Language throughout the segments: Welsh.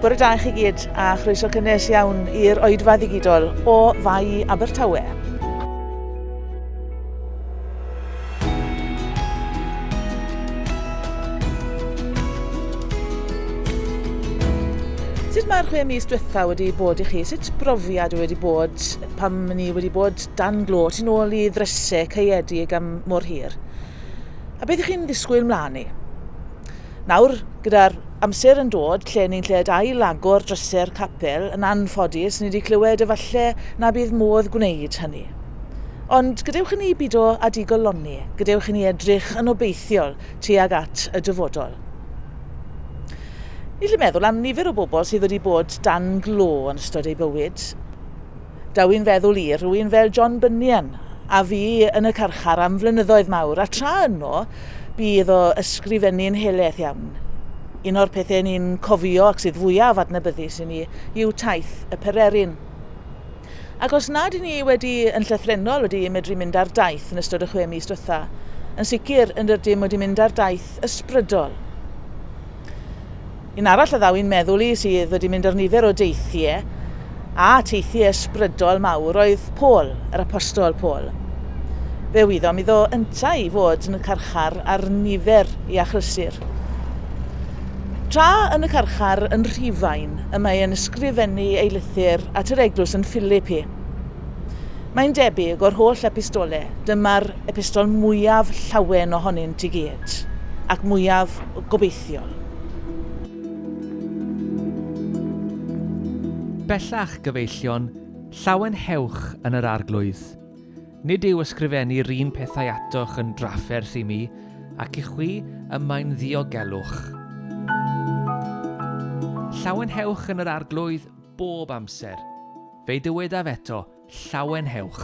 Bore da chi gyd a chroeso cynnes iawn i'r Oedfa Ddigidol o Fai Abertawe. Sut mae'r 6 mis diwetha wedi bod i chi? Sut brofiad wedi bod pam ni wedi bod dan glo tu nôl i ddrysau caeedig am mor hir? A beth ych chi'n ddisgwyl mlaen i? Nawr, gyda'r amser yn dod, lle ni'n lled ail agor drysau'r capel, yn anffodus, ni wedi clywed efallai na bydd modd gwneud hynny. Ond gadewch i ni bido a digoloni, gadewch i ni edrych yn obeithiol tuag at y dyfodol. Ni'n meddwl am nifer o bobl sydd wedi bod dan glo yn ystod ei bywyd. Daw i'n feddwl rhywun fel John Bunyan a fi yn y carchar am flynyddoedd mawr, a tra yno bydd o ysgrifennu'n helaeth iawn. Un o'r pethau ni'n cofio ac sydd fwyaf adnabyddus i ni yw taith y pererin. Ac os nad i ni yn llythrenol wedi medru mynd ar daith yn ystod y 6 mis diwetha, yn sicr yn dydym wedi mynd ar daith ysbrydol. Un arall a ddaw i'n meddwl i sydd wedi mynd ar nifer o deithiau a teithiau ysbrydol mawr oedd Paul, yr apostol Paul. Fe wyddom iddo ynta i fod yn y carchar ar nifer i achlysur. Tra yn y carchar yn Rhufain, y mae yn ysgrifennu ei lythyr at yr eglwys yn Philippi. Mae'n debyg o'r holl epistolau, dyma'r epistol mwyaf llawen ohonynt i gyd, ac mwyaf gobeithiol. Bellach gyfeillion, llawenhewch yn yr arglwydd. Nid yw ysgrifennu'r un pethau atoch yn drafferth i mi, ac i chwi yma'n ddiogelwch. Llawenhewch yn yr arglwydd bob amser. Fe dywedaf eto, llawenhewch.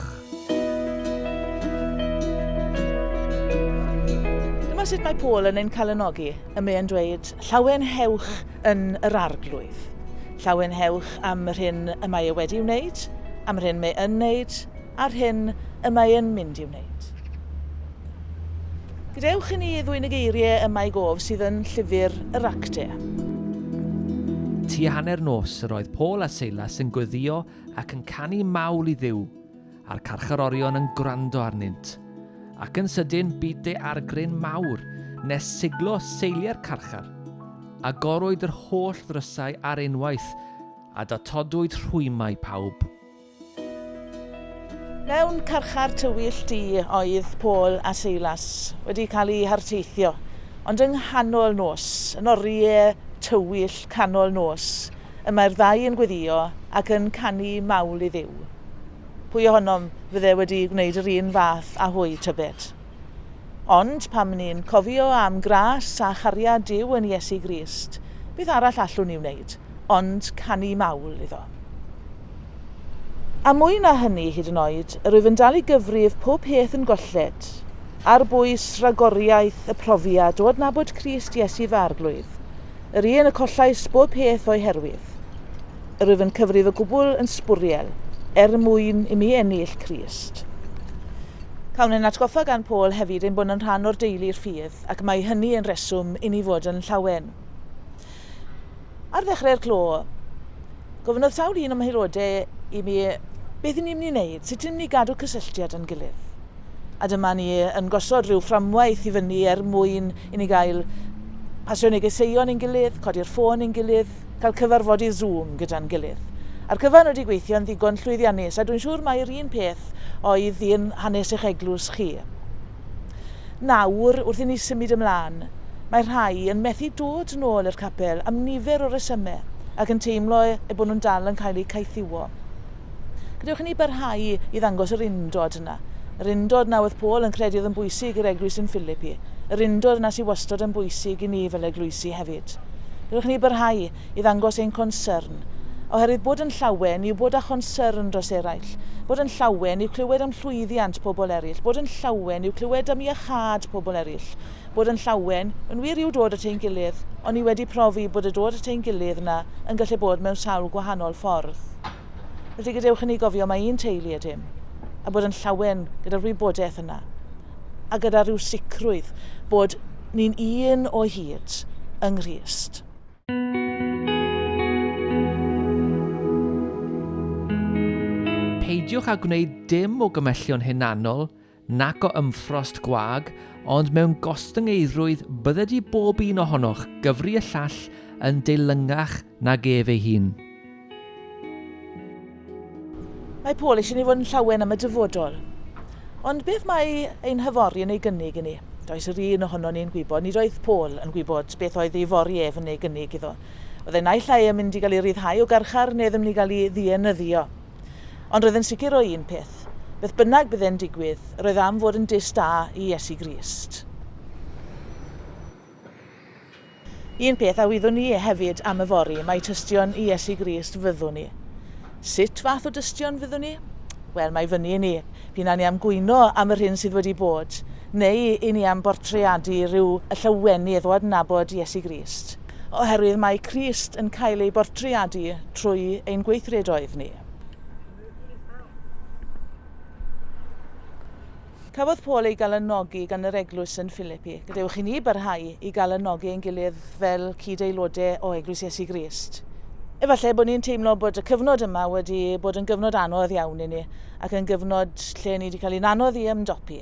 Dyma sut mae Paul yn ein calenogi, y mae'n dweud llawenhewch yn yr arglwydd. Llawenhewch am yr hyn y mae e wedi wneud, am yr hyn mae yn wneud, a'r hyn y mae yn mynd i wneud. Gadewch i ni ddwy'n y geiriau y mae gof sydd yn llyfr yr actau. Tu hanner nos yr oedd Paul a Silas yn gweddio ac yn canu mawl i Dduw, a'r carcharorion yn gwrando arnynt, ac yn sydyn byd ei argryn mawr nes siglo seiliau'r carchar, a gorwyd yr holl ddrysau ar unwaith, a datodwyd rhwymau pawb. Mewn carchar tywyll di oedd Paul a Silas wedi cael eu harteithio, ond yng nghanol nos, yn oriau tywyll canol nos, y mae'r ddau yn gweddio ac yn canu mawl i Dduw. Pwy ohonom fydde wedi gwneud yr un fath a hwy tybed. Ond pam ni'n cofio am gras a chariad Duw yn Iesu Grist, beth arall allwn ni wneud, ond canu mawl iddo. A mwy na hynny hyd yn oed, rwyf yn dal i gyfrif pob peth yn golled, ar bwys ragoriaeth y profiad o adnabod Crist Iesu fy arglwydd, yr un y collais bob peth o'i herwydd. Rwyf yn cyfrif y gwbl yn sbwriel, mwyn i mi ennill Crist. Cawn yn atgoffa gan Paul hefyd ein bod yn rhan o'r deulu'r ffydd ac mae hynny yn reswm i ni fod yn llawen. Ar ddechrau'r clo, gofynodd sawl un am aelodau i mi beth ni'n mynd i wneud, sut ni'n mynd i gadw cysylltiad yn gilydd. A dyma ni yn gosod rhyw fframwaith i fyny mwyn i ni gael pasio negeseuon i'n gilydd, codi'r ffôn i'n gilydd, cael cyfarfod i Zoom gyda'n gilydd. A'r cyfan wedi gweithio yn ddigon llwyddiannus, a dwi'n siŵr mae'r un peth oedd un hanes eich eglwys chi. Nawr, wrth i ni symud ymlaen, mae rhai yn methu dod yn ôl i'r capel am nifer o resymau ac yn teimlo bod nhw'n dal yn cael eu caethiwo. Gadewch i ni barhau i ddangos yr undod yna. Yr undod na oedd Paul yn credu oedd yn bwysig i'r eglwys yn Philippi. Yr undod yna sy'n wastod yn bwysig i ni fel eglwysi hefyd. Gadewch i ni barhau i ddangos ein concern, oherwydd bod yn llawen yw bod â chonsern dros eraill. Bod yn llawen yw clywed am llwyddiant pobl eraill. Bod yn llawen yw clywed am iachad pobl eraill. Bod yn llawen yn wir yw dod at ein gilydd, ond ni wedi profi bod y dod at ein gilydd yna yn gallu bod mewn sawl gwahanol ffordd. Felly gadewch i ni gofio mae un teulu ydym, a bod yn llawen gyda'r wybodaeth yna, a gyda rhyw sicrwydd bod ni'n un o hyd yng Nghrist. Peidiwch â gwneud dim o gymellion hunanol, nac o ymffrost gwag, ond mewn gostyngeidrwydd bydded i bob un ohonoch gyfri y llall yn deilingach nag ef ei hun. Mae Paul eisiau ni fod yn llawen am y dyfodol. Ond beth mae ein hyfori yn ei gynnig i ni? Does yr un ohono ni'n gwybod, nid oedd Paul yn gwybod beth oedd ei fori ef yn ei gynnig iddo. Oedd ei naill ai yn mynd i gael ei ryddhau o garchar neu ddim yn cael ei ddienyddio. Ond roedd yn sicr o un peth. Beth bynnag byddai'n digwydd, roedd am fod yn dis da i Iesu Grist. Un peth a wyddwn ni hefyd am y fori mae tystion i Iesu Grist fyddwn ni. Sut fath o dystion fyddwn ni? Wel, mae fyny i ni. Fi'n ni am gwyno am yr hyn sydd wedi bod, neu i ni am bortreadu rhyw y llawenydd o adnabod Iesu Grist. Oherwydd mae Crist yn cael ei bortreadu trwy ein gweithredoedd ni. Cafodd Paul ei gael ynogi gan yr eglwys yn Philippi. Gadewch i ni barhau i gael ynogi ein gilydd fel cyd-aelodau o eglwys Iesu Grist. Efallai bod ni'n teimlo bod y cyfnod yma wedi bod yn gyfnod anodd iawn i ni, ac yn gyfnod lle ni wedi cael ein anodd i ymdopi.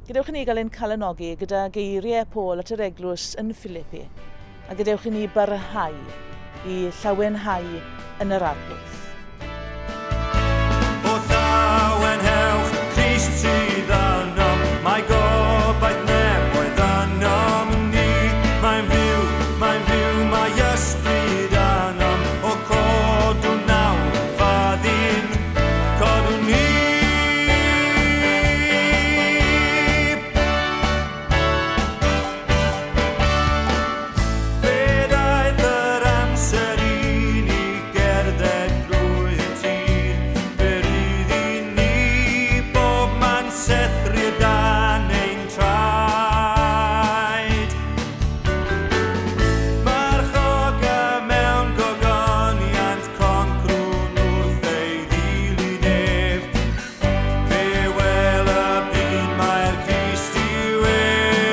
Gadewch i ni gael ein cael ynogi gyda geiriau Paul at yr eglwys yn Philippi, a gadewch i ni barhau i llawenhau yn yr arglwydd. O llawenhewch Crist sydd ynom, mae gobaith nefoedd ynom ni. Mae'n fyw, mae ysbryd ynom, o codw nawr faddin, codw ni. Fe daeth yr amser i ni gerdded drwy'r tîr, fe rydd i ni bob man sethru dan ein traed. Marchoga mewn gogoniant, concrwn wrth ei ddilyn. Fe wel y byd mae'r Crist i'w ef.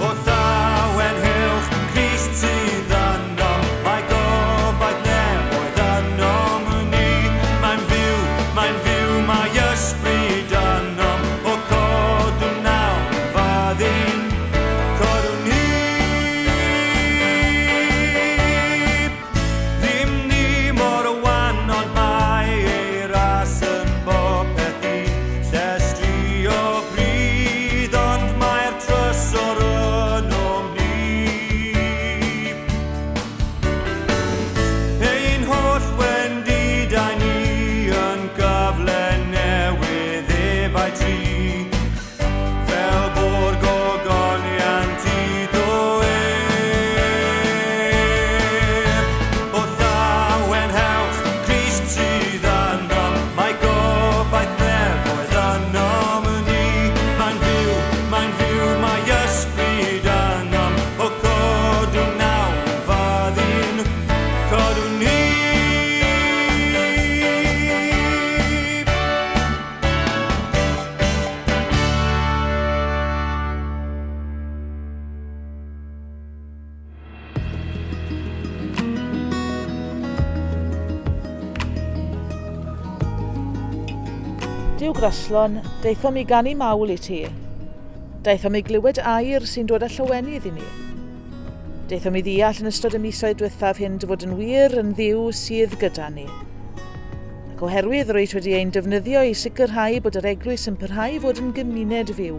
O llawenhewch Crist sydd ynom, mae gobaith nefoedd ynom ni. Mae'n fyw, mae ysbryd ynom, o codw nawr faddin, codw ni. Ddim ni mor wan, ond mae ei ras yn bopeth i. Llestri o bryd, ond mae'r trysor ynom ni. Ein holl wendidau ni yn gyfle newydd efau tri, fel bo'r gogoniant iddo ef. O llawenhewch Crist sydd ynom, mae gobaith nefoedd ynom ni. Mae'n fyw, mae ysbryd ynom, o codw nawr faddin, codw ni. Dyw Cristion, daethom i ganu mawl i ti. Daethom i glywed air sy'n dod â llawenydd i ni. Daethom i ddeall yn ystod y misoedd diwethaf hyn dy fod yn wir yn ddiw sydd gyda ni. Ac oherwydd rwyt wedi ein defnyddio i sicrhau bod yr eglwys yn parhau fod yn gymuned fyw,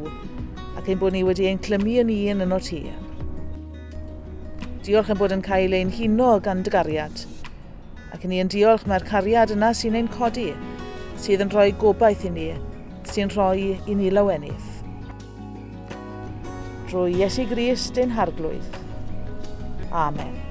ac ein bod ni wedi ein clymu yn un yno ti. Diolch am bod yn cael ein huno gan dygariad, ac ni yn diolch mae'r cariad yna sy'n ein codi, sydd yn rhoi gobaith i ni, sy'n rhoi i ni lawenydd. Drwy Iesu Grist ein harglwydd. Amen.